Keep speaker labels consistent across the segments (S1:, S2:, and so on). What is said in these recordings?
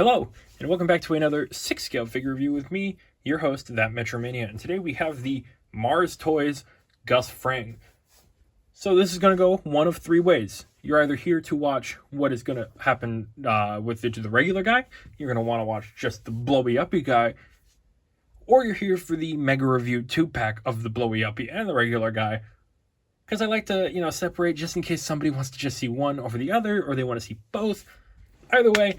S1: Hello, and welcome back to another 6-scale figure review with me, your host, That Mania. And today we have the Mars Toys Gus Fring. So this is going to go one of three ways. You're either here to watch what is going to happen with the regular guy, you're going to want to watch just the blowy uppy guy, or you're here for the mega review 2-pack of the blowy uppy and the regular guy. Because I like to, separate just in case somebody wants to just see one over the other, or they want to see both. Either way,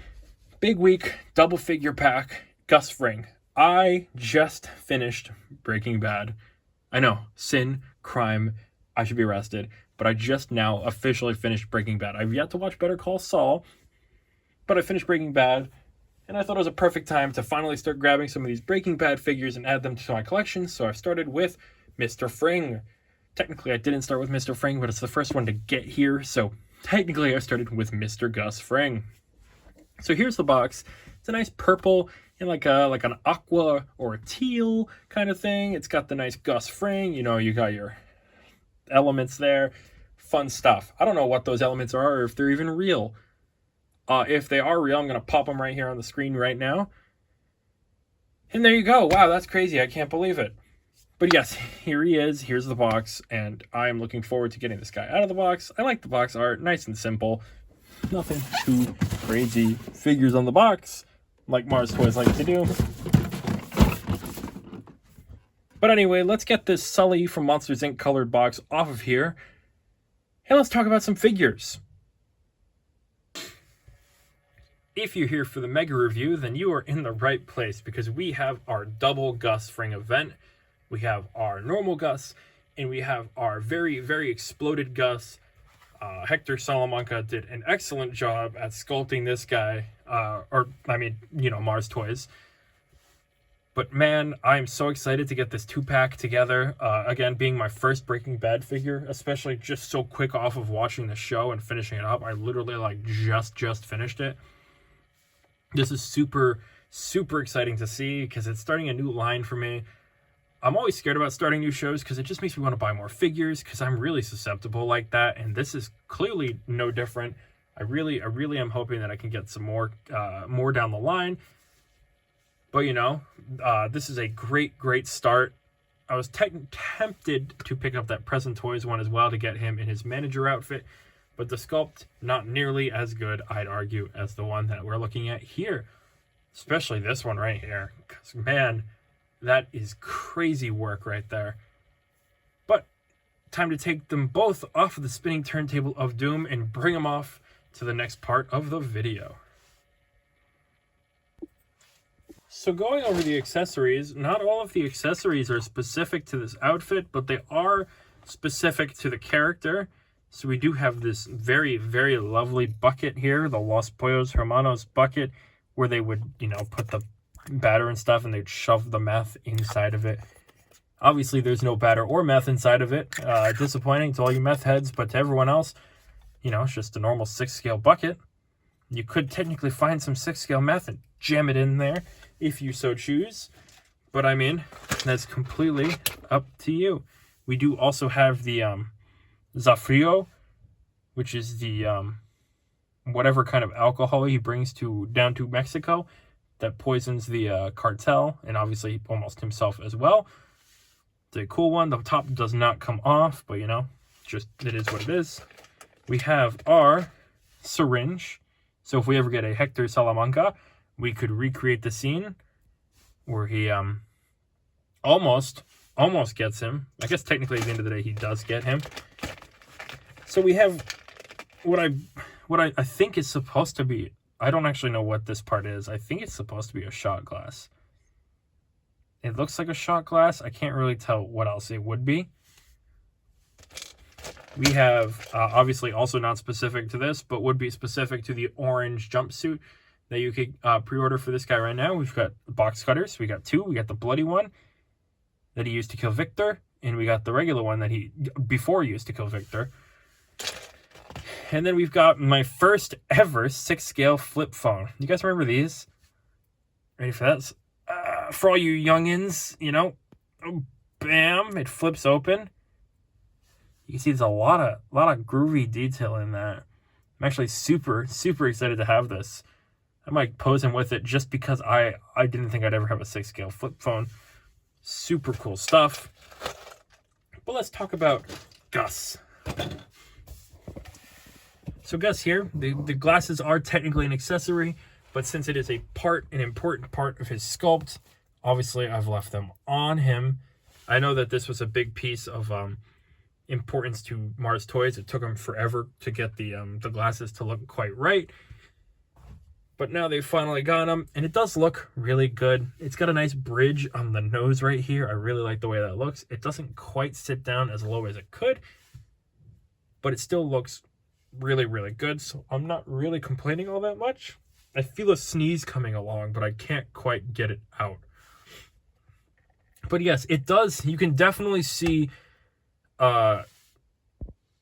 S1: big week, double figure pack, Gus Fring. I just finished Breaking Bad. I know, sin, crime, I should be arrested, but I just now officially finished Breaking Bad. I've yet to watch Better Call Saul, but I finished Breaking Bad, and I thought it was a perfect time to finally start grabbing some of these Breaking Bad figures and add them to my collection, so I've started with Mr. Fring. Technically, I didn't start with Mr. Fring, but it's the first one to get here, so technically I started with Mr. Gus Fring. So here's the box. It's a nice purple and like an aqua or a teal kind of thing. It's got the nice Gus Fring. You got your elements there. Fun stuff. I don't know what those elements are or if they're even real. If they are real, I'm going to pop them right here on the screen right now. And there you go. Wow, that's crazy. I can't believe it. But yes, here he is. Here's the box. And I'm looking forward to getting this guy out of the box. I like the box art. Nice and simple. Nothing too crazy figures on the box, like Mars Toys like to do. But anyway, let's get this Sully from Monsters Inc. colored box off of here, and let's talk about some figures. If you're here for the mega review, then you are in the right place, because we have our double Gus Fring event. We have our normal Gus, and we have our very, very exploded Gus. Hector Salamanca did an excellent job at sculpting this guy, Mars Toys. But man, I'm so excited to get this 2-pack together. Again, being my first Breaking Bad figure, especially just so quick off of watching the show and finishing it up. I literally just finished it. This is super, super exciting to see because it's starting a new line for me. I'm always scared about starting new shows because it just makes me want to buy more figures because I'm really susceptible like that, and this is clearly no different. I really am hoping that I can get some more down the line. But this is a great start. I was tempted to pick up that Present Toys one as well to get him in his manager outfit, but the sculpt not nearly as good, I'd argue, as the one that we're looking at here, especially this one right here. Because man, that is crazy work right there. But time to take them both off of the spinning turntable of doom and bring them off to the next part of the video. So going over the accessories, not all of the accessories are specific to this outfit, but they are specific to the character. So we do have this very, very lovely bucket here, the Los Pollos Hermanos bucket, where they would, put the batter and stuff, and they'd shove the meth inside of it. Obviously, there's no batter or meth inside of it. Disappointing to all you meth heads, but to everyone else, it's just a normal 6-scale bucket. You could technically find some 6-scale meth and jam it in there if you so choose. But that's completely up to you. We do also have the Zafrio, which is the whatever kind of alcohol he brings down to Mexico that poisons the cartel, and obviously almost himself as well. It's a cool one. The top does not come off, but just it is what it is. We have our syringe. So if we ever get a Hector Salamanca, we could recreate the scene where he almost gets him. I guess technically at the end of the day he does get him. So we have what I think is supposed to be, I don't actually know what this part is. I think it's supposed to be a shot glass. It looks like a shot glass. I can't really tell what else it would be. We have, obviously also not specific to this, but would be specific to the orange jumpsuit that you could pre-order for this guy right now. We've got box cutters. We got 2. We got the bloody one that he used to kill Victor, and we got the regular one that he before used to kill Victor. And then we've got my first ever 6-scale flip phone. You guys remember these? Ready for that? For all you youngins, bam, it flips open. You can see there's a lot of groovy detail in that. I'm actually super, super excited to have this. I might pose him with it just because I didn't think I'd ever have a 6-scale flip phone. Super cool stuff. But let's talk about Gus. So Gus here, the glasses are technically an accessory, but since it is an important part of his sculpt, obviously I've left them on him. I know that this was a big piece of importance to Mars Toys. It took them forever to get the glasses to look quite right. But now they've finally got them, and it does look really good. It's got a nice bridge on the nose right here. I really like the way that looks. It doesn't quite sit down as low as it could, but it still looks really, really good. So I'm not really complaining all that much. I feel a sneeze coming along, but I can't quite get it out. But yes, it does. You can definitely see, I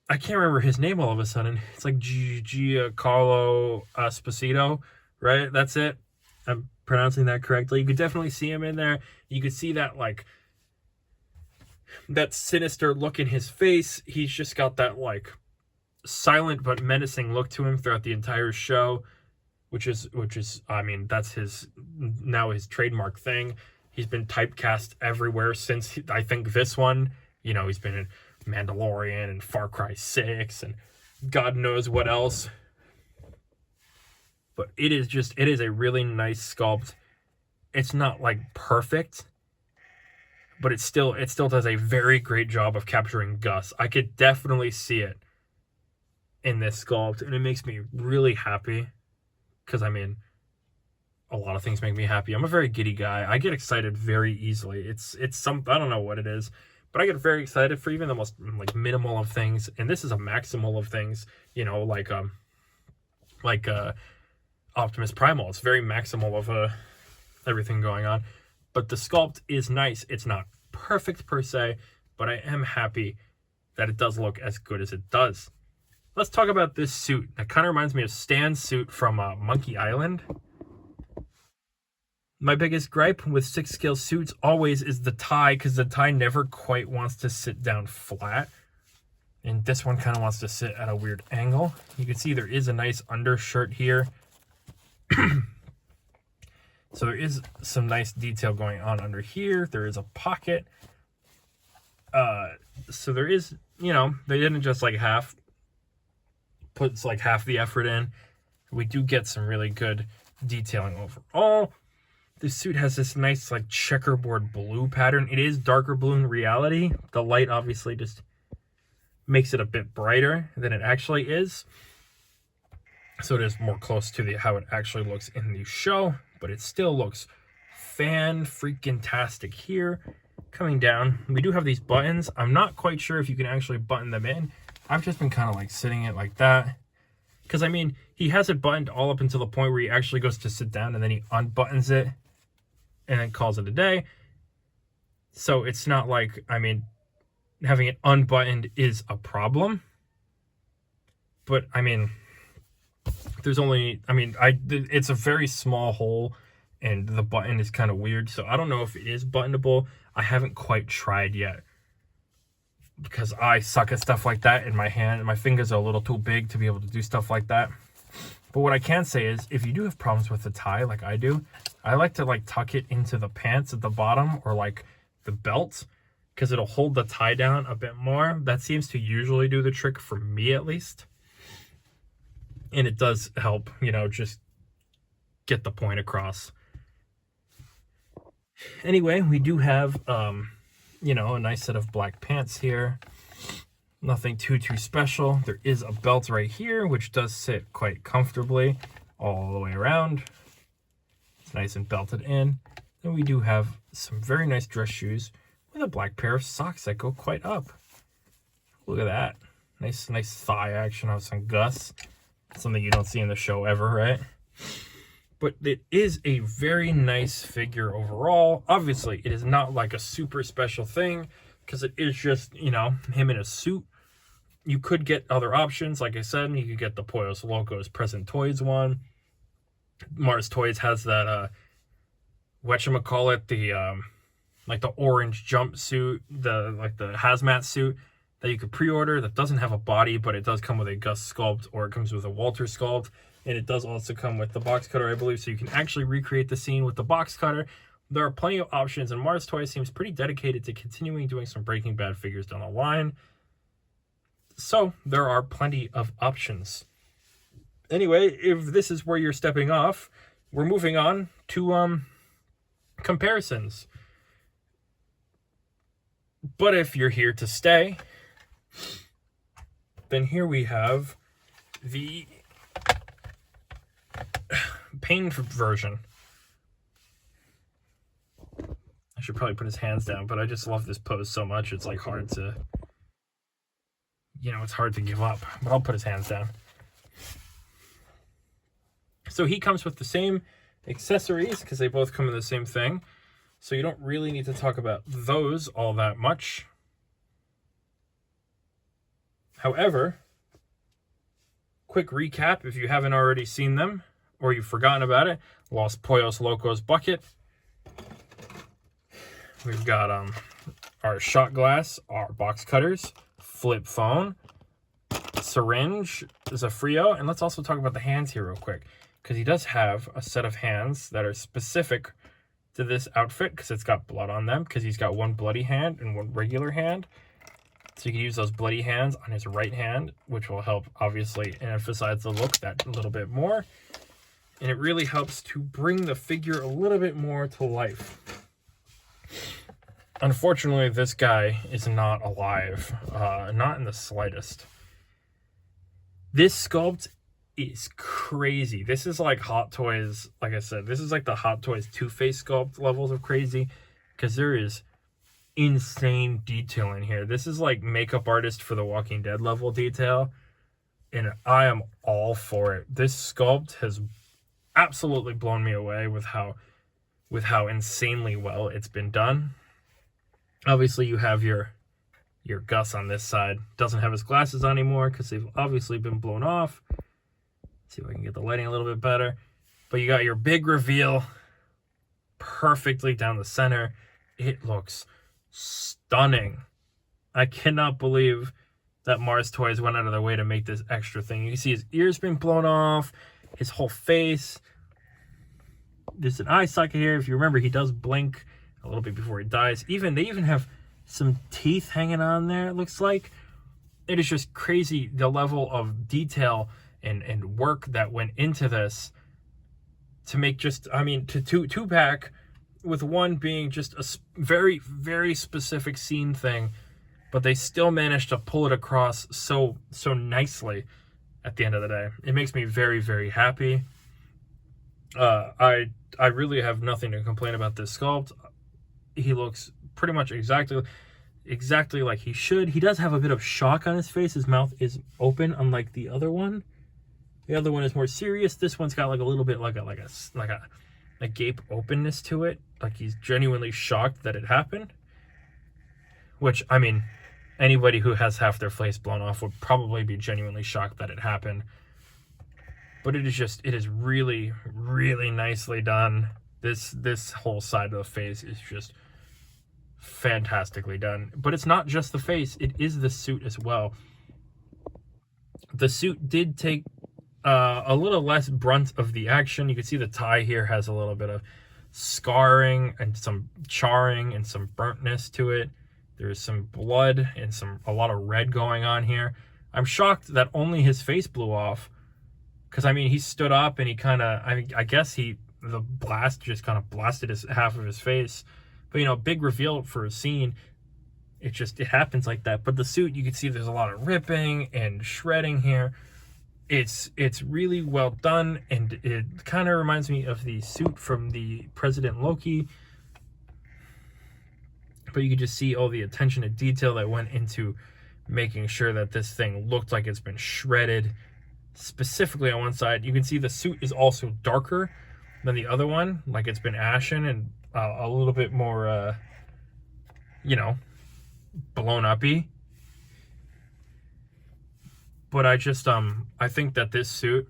S1: can't remember his name all of a sudden. It's like Giancarlo Esposito, right? That's it. I'm pronouncing that correctly. You could definitely see him in there. You could see that, like, that sinister look in his face. He's just got that, like, silent but menacing look to him throughout the entire show, which is I mean, that's his trademark thing. He's been typecast everywhere since, I think, this one. You know, he's been in Mandalorian and Far Cry 6 and God knows what else. But it is a really nice sculpt. It's not like perfect, but it still does a very great job of capturing Gus. I could definitely see it in this sculpt, and it makes me really happy, because I mean, a lot of things make me happy. I'm a very giddy guy. I get excited very easily. It's some, I don't know what it is, but I get very excited for even the most, like, minimal of things, and this is a maximal of things, you know, like Optimus Primal. It's very maximal of everything going on, but the sculpt is nice. It's not perfect per se, but I am happy that it does look as good as it does. Let's talk about this suit. That kind of reminds me of Stan's suit from Monkey Island. My biggest gripe with 6-scale suits always is the tie, because the tie never quite wants to sit down flat. And this one kind of wants to sit at a weird angle. You can see there is a nice undershirt here. So there is some nice detail going on under here. There is a pocket. So there is, you know, they didn't just like put like half the effort in. We do get some really good detailing overall. This suit has this nice, like, checkerboard blue pattern. It is darker blue in reality. The light obviously just makes it a bit brighter than it actually is. So it is more close to how it actually looks in the show, but it still looks fan-freaking-tastic here. Coming down, we do have these buttons. I'm not quite sure if you can actually button them in. I've just been kind of like sitting it like that. Because, I mean, he has it buttoned all up until the point where he actually goes to sit down, and then he unbuttons it and then calls it a day. So it's not like, I mean, having it unbuttoned is a problem. But, I mean, there's only, I mean, it's a very small hole, and the button is kind of weird. So I don't know if it is buttonable. I haven't quite tried yet, because I suck at stuff like that in my hand. My fingers are a little too big to be able to do stuff like that. But what I can say is, if you do have problems with the tie like I do, I like to, like, tuck it into the pants at the bottom, or like the belt, because it'll hold the tie down a bit more. That seems to usually do the trick for me, at least. And it does help, you know, just get the point across. Anyway, we do have you know, a nice set of black pants here. Nothing too special. There is a belt right here, which does sit quite comfortably all the way around. It's nice and belted in. Then we do have some very nice dress shoes with a black pair of socks that go quite up. Look at that. Nice thigh action on some Gus. Something you don't see in the show ever, right? But it is a very nice figure overall. Obviously, it is not like a super special thing, because it is just, you know, him in a suit. You could get other options. Like I said, you could get the Pollos Locos Present Toys one. Mars Toys has that, whatchamacallit, the, like the orange jumpsuit, the hazmat suit that you could pre-order that doesn't have a body, but it does come with a Gus sculpt, or it comes with a Walter sculpt. and it does also come with the box cutter, I believe, so you can actually recreate the scene with the box cutter. There are plenty of options, and Mars Toys seems pretty dedicated to continuing doing some Breaking Bad figures down the line. So there are plenty of options. Anyway, if this is where you're stepping off, we're moving on to comparisons. But if you're here to stay, then here we have the pained version. I should probably put his hands down, but I just love this pose so much. It's like hard to, it's hard to give up. But I'll put his hands down. So he comes with the same accessories because they both come in the same thing. So you don't really need to talk about those all that much. However, quick recap if you haven't already seen them or you've forgotten about it. Los Pollos Locos bucket. We've got our shot glass, our box cutters, flip phone, syringe, Zafrio, and let's also talk about the hands here real quick, because he does have a set of hands that are specific to this outfit because it's got blood on them, because he's got one bloody hand and one regular hand. So you can use those bloody hands on his right hand, which will help obviously emphasize the look that little bit more. And it really helps to bring the figure a little bit more to life. Unfortunately, this guy is not alive, not in the slightest. This sculpt is crazy. This is like Hot Toys, like I said, this is like the Hot Toys Two-Face sculpt levels of crazy, because there is insane detail in here. This is like makeup artist for The Walking Dead level detail, and I am all for it. This sculpt has absolutely blown me away with how insanely well it's been done. Obviously, you have your Gus on this side. Doesn't have his glasses on anymore because they've obviously been blown off. Let's see if I can get the lighting a little bit better. But you got your big reveal perfectly down the center. It looks stunning. I cannot believe that Mars Toys went out of their way to make this extra thing. You can see his ears been blown off, his whole face. There's an eye socket here. If you remember, he does blink a little bit before he dies. They even have some teeth hanging on there, it looks like. It is just crazy the level of detail and work that went into this to make just, two pack, with one being just a very, very specific scene thing, but they still managed to pull it across so nicely at the end of the day. It makes me very, very happy. I really have nothing to complain about this sculpt. He looks pretty much exactly like he should. He does have a bit of shock on his face. His mouth is open, unlike the other one. The other one is more serious. This one's got like a little bit like a gape openness to it. Like he's genuinely shocked that it happened. Which, anybody who has half their face blown off would probably be genuinely shocked that it happened. But it is really, really nicely done. This whole side of the face is just fantastically done. But it's not just the face, it is the suit as well. The suit did take a little less brunt of the action. You can see the tie here has a little bit of scarring and some charring and some burntness to it. There's some blood and a lot of red going on here. I'm shocked that only his face blew off, because he stood up and he kind of, I guess the blast just kind of blasted half of his face. But big reveal for a scene, it happens like that. But the suit, you can see there's a lot of ripping and shredding here. It's really well done, and it kind of reminds me of the suit from the President Loki. But you can just see all the attention to detail that went into making sure that this thing looked like it's been shredded. Specifically on one side, you can see the suit is also darker than the other one, like it's been ashen and a little bit more, blown up-y. But I think that this suit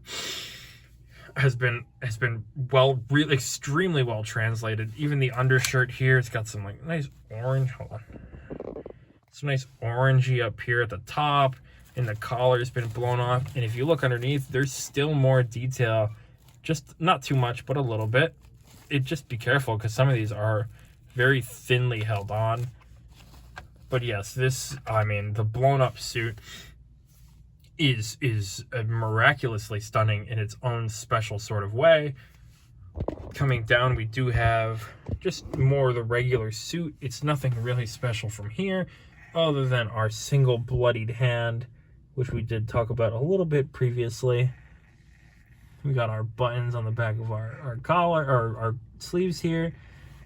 S1: has been really extremely well translated. Even the undershirt here, it's got some nice orange. Hold on, some nice orangey up here at the top. and the collar's been blown off. And if you look underneath, there's still more detail, just not too much, but a little bit. Just be careful, because some of these are very thinly held on. But yes, this, I mean, the blown up suit is miraculously stunning in its own special sort of way. Coming down, we do have just more of the regular suit. It's nothing really special from here, other than our single bloodied hand, which we did talk about a little bit previously. We got our buttons on the back of our collar, or our sleeves here.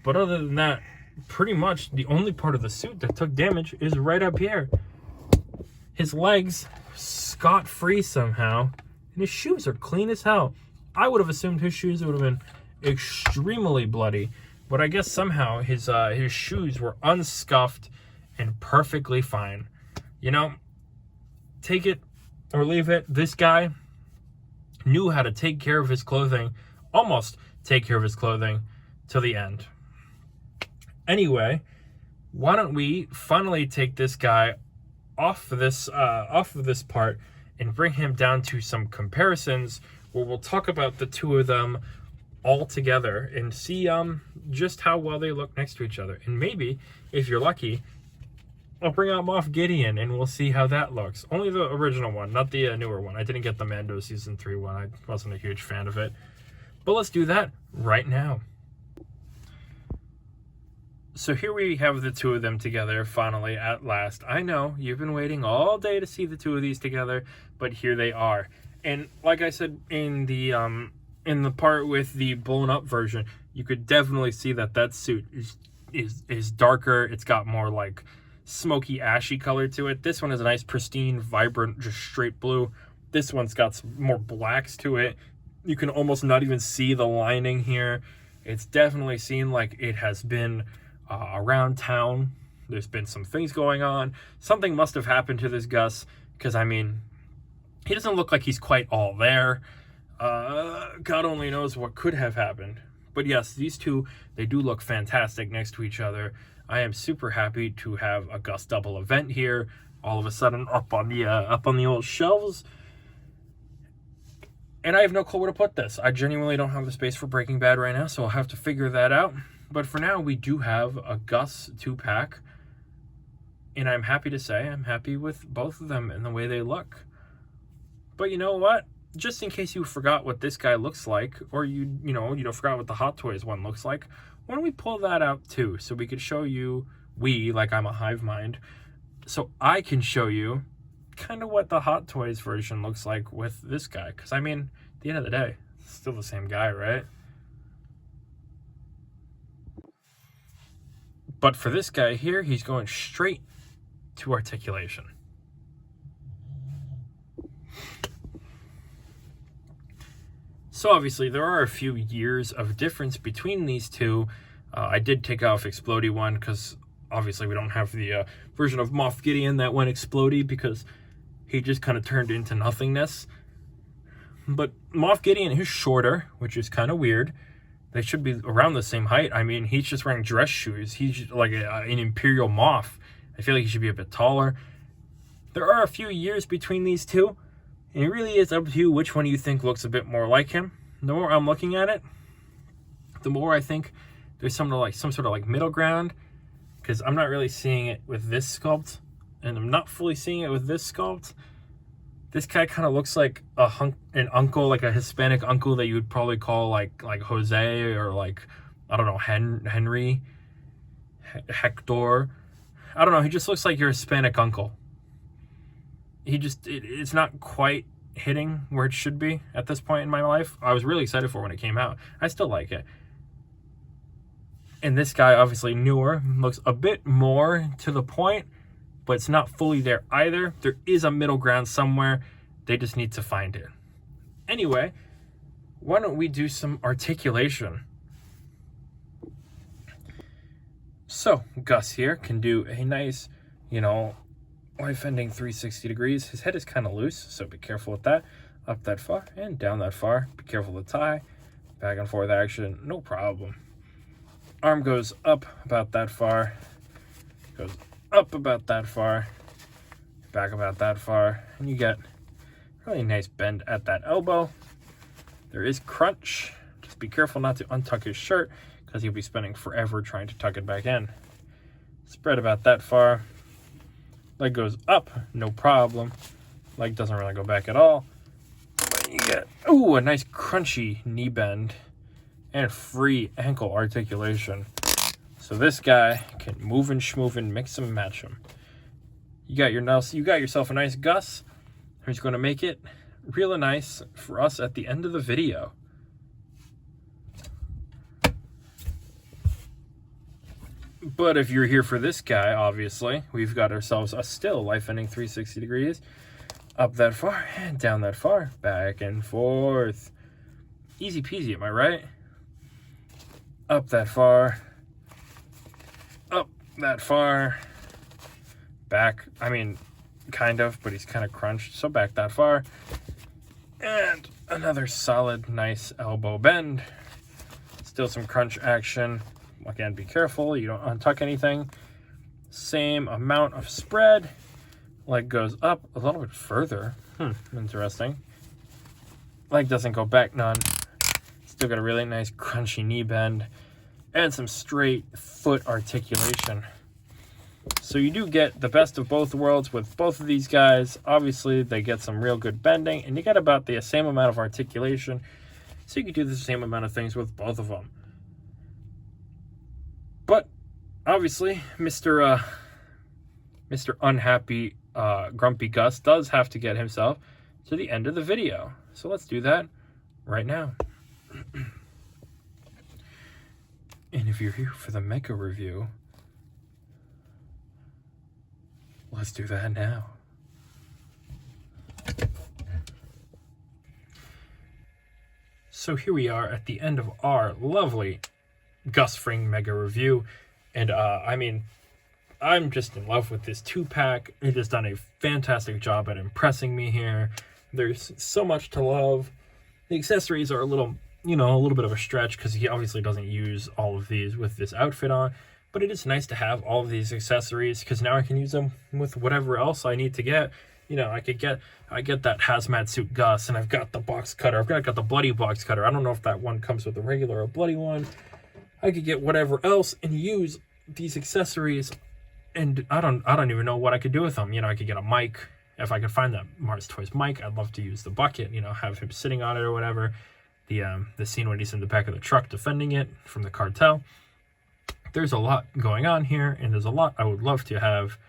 S1: But other than that, pretty much the only part of the suit that took damage is right up here. His legs, scot-free somehow, and his shoes are clean as hell. I would have assumed his shoes would have been extremely bloody, but I guess somehow his shoes were unscuffed and perfectly fine. You know, take it or leave it. This guy knew how to take care of his clothing, almost take care of his clothing, to the end. Anyway, why don't we finally take this guy off of this part and bring him down to some comparisons, where we'll talk about the two of them all together and see just how well they look next to each other. And maybe, if you're lucky, I'll bring out Moff Gideon and we'll see how that looks. Only the original one, not the newer one. I didn't get the Mando Season 3 one. I wasn't a huge fan of it. But let's do that right now. So here we have the two of them together, finally, at last. I know, you've been waiting all day to see the two of these together, but here they are. And like I said in the part with the blown up version, you could definitely see that suit is darker. It's got more like smoky, ashy color to it. This one is a nice, pristine, vibrant, just straight blue. This one's got some more blacks to it. You can almost not even see the lining here. It's definitely seen like it has been around town. There's been some things going on. Something must have happened to this Gus, because I mean, he doesn't look like he's quite all there. God only knows what could have happened. But yes, these two, they do look fantastic next to each other. I am super happy to have a Gus double event here, all of a sudden up on the old shelves. And I have no clue where to put this. I genuinely don't have the space for Breaking Bad right now, so I'll have to figure that out. But for now, we do have a Gus 2-pack. And I'm happy to say I'm happy with both of them and the way they look. But you know what? Just in case you forgot what this guy looks like, or you forgot what the Hot Toys one looks like, why don't we pull that out too, so we could show you, like I'm a hive mind, so I can show you kind of what the Hot Toys version looks like with this guy. Because I mean, at the end of the day, it's still the same guy, right? But for this guy here, he's going straight to articulation. So obviously there are a few years of difference between these two. I did take off Explodey one because obviously we don't have the version of Moff Gideon that went Explodey, because he just kind of turned into nothingness. But Moff Gideon is shorter, which is kind of weird. They should be around the same height. I mean, he's just wearing dress shoes. He's like an Imperial Moff. I feel like he should be a bit taller. There are a few years between these two, and it really is up to you which one you think looks a bit more like him. The more I'm looking at it, the more I think there's some sort of middle ground, because I'm not really seeing it with this sculpt, and I'm not fully seeing it with this sculpt. This guy kind of looks like an uncle, like a Hispanic uncle that you would probably call like Jose, or like, I don't know, Henry, Hector. I don't know. He just looks like your Hispanic uncle. It's not quite hitting where it should be at this point in my life. I was really excited for when it came out. I still like it. And this guy, obviously newer, looks a bit more to the point, but it's not fully there either. There is a middle ground somewhere. They just need to find it. Anyway, why don't we do some articulation? So, Gus here can do a nice, life-ending 360 degrees. His head is kind of loose, so be careful with that. Up that far and down that far. Be careful with the tie. Back and forth action, no problem. Arm goes up about that far. Goes up about that far. back about that far, and you get really nice bend at that elbow. There is crunch. Just be careful not to untuck his shirt, because he'll be spending forever trying to tuck it back in. Spread about that far. Leg goes up, no problem. Leg doesn't really go back at all. But you get, ooh, a nice crunchy knee bend and free ankle articulation. So this guy can move and schmove and mix and match him. You got yourself a nice Gus, who's going to make it really nice for us at the end of the video. But if you're here for this guy, obviously, we've got ourselves a still life-ending 360 degrees. Up that far and down that far. Back and forth. Easy peasy, am I right? Up that far. Up that far. Back, I mean, kind of, but he's kind of crunched. So back that far. And another solid, nice elbow bend. Still some crunch action. Again, be careful, you don't untuck anything. Same amount of spread. Leg goes up a little bit further. Interesting. Leg doesn't go back none. Still got a really nice crunchy knee bend. And some straight foot articulation. So you do get the best of both worlds with both of these guys. Obviously, they get some real good bending. And you get about the same amount of articulation. So you can do the same amount of things with both of them. But obviously, Mr. Unhappy Grumpy Gus does have to get himself to the end of the video. So let's do that right now. And if you're here for the Mega review, let's do that now. So here we are at the end of our lovely Gus Fring Mega review, and I mean, I'm just in love with this 2-pack. It has done a fantastic job at impressing me here. There's so much to love. The accessories are a little bit of a stretch because he obviously doesn't use all of these with this outfit on, but it is nice to have all of these accessories because now I can use them with whatever else I need to get. I get that hazmat suit Gus, and I've got the box cutter. I've got the bloody box cutter. I don't know if that one comes with a regular or bloody one. I could get whatever else and use these accessories, and I don't even know what I could do with them. I could get a mic. If I could find that Mars Toys mic, I'd love to use the bucket, have him sitting on it or whatever. The scene when he's in the back of the truck defending it from the cartel. There's a lot going on here, and there's a lot I would love to have.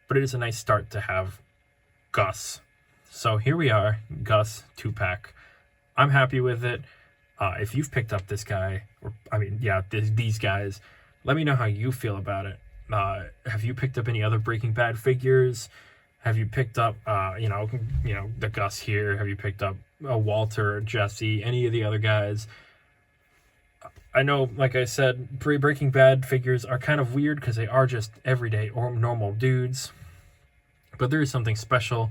S1: But it is a nice start to have Gus. So here we are, Gus 2-pack. I'm happy with it. If you've picked up this guy, these guys, let me know how you feel about it. Have you picked up any other Breaking Bad figures? Have you picked up, the Gus here? Have you picked up Walter, Jesse, any of the other guys? I know, like I said, Breaking Bad figures are kind of weird because they are just everyday or normal dudes. But there is something special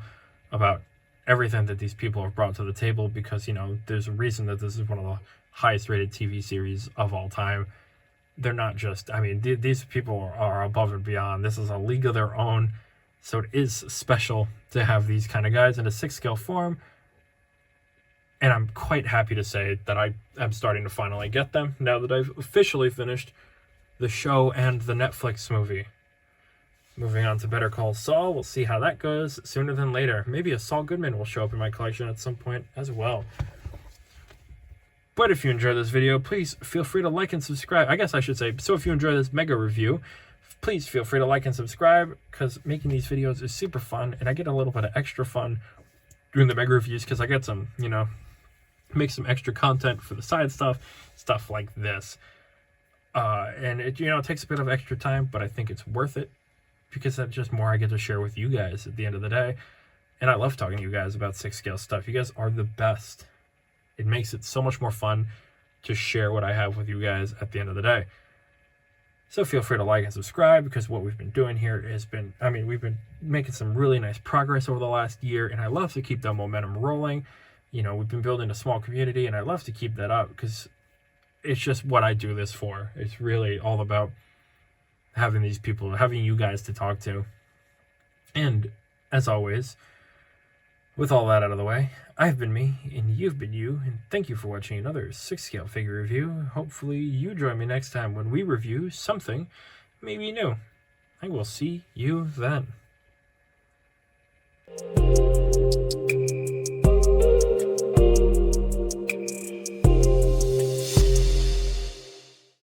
S1: about everything that these people have brought to the table because, there's a reason that this is one of the highest rated TV series of all time. They're not just, these people are above and beyond. This is a league of their own. So it is special to have these kind of guys in a 6-scale form. And I'm quite happy to say that I am starting to finally get them now that I've officially finished the show and the Netflix movie. Moving on to Better Call Saul. We'll see how that goes sooner than later. Maybe a Saul Goodman will show up in my collection at some point as well. But if you enjoyed this video, please feel free to like and subscribe. I guess I should say, so if you enjoy this Mega review, please feel free to like and subscribe because making these videos is super fun. And I get a little bit of extra fun doing the Mega reviews because I get some, make some extra content for the side stuff like this. And it, takes a bit of extra time, but I think it's worth it because that's just more I get to share with you guys at the end of the day. And I love talking to you guys about 6-scale stuff. You guys are the best. It makes it so much more fun to share what I have with you guys at the end of the day. So feel free to like and subscribe because what we've been doing here has been, we've been making some really nice progress over the last year, and I love to keep that momentum rolling. We've been building a small community, and I love to keep that up because it's just what I do this for. It's really all about having these people, having you guys to talk to. And as always, with all that out of the way, I've been me, and you've been you, and thank you for watching another 6-scale figure review. Hopefully you join me next time when we review something maybe new. I will see you then.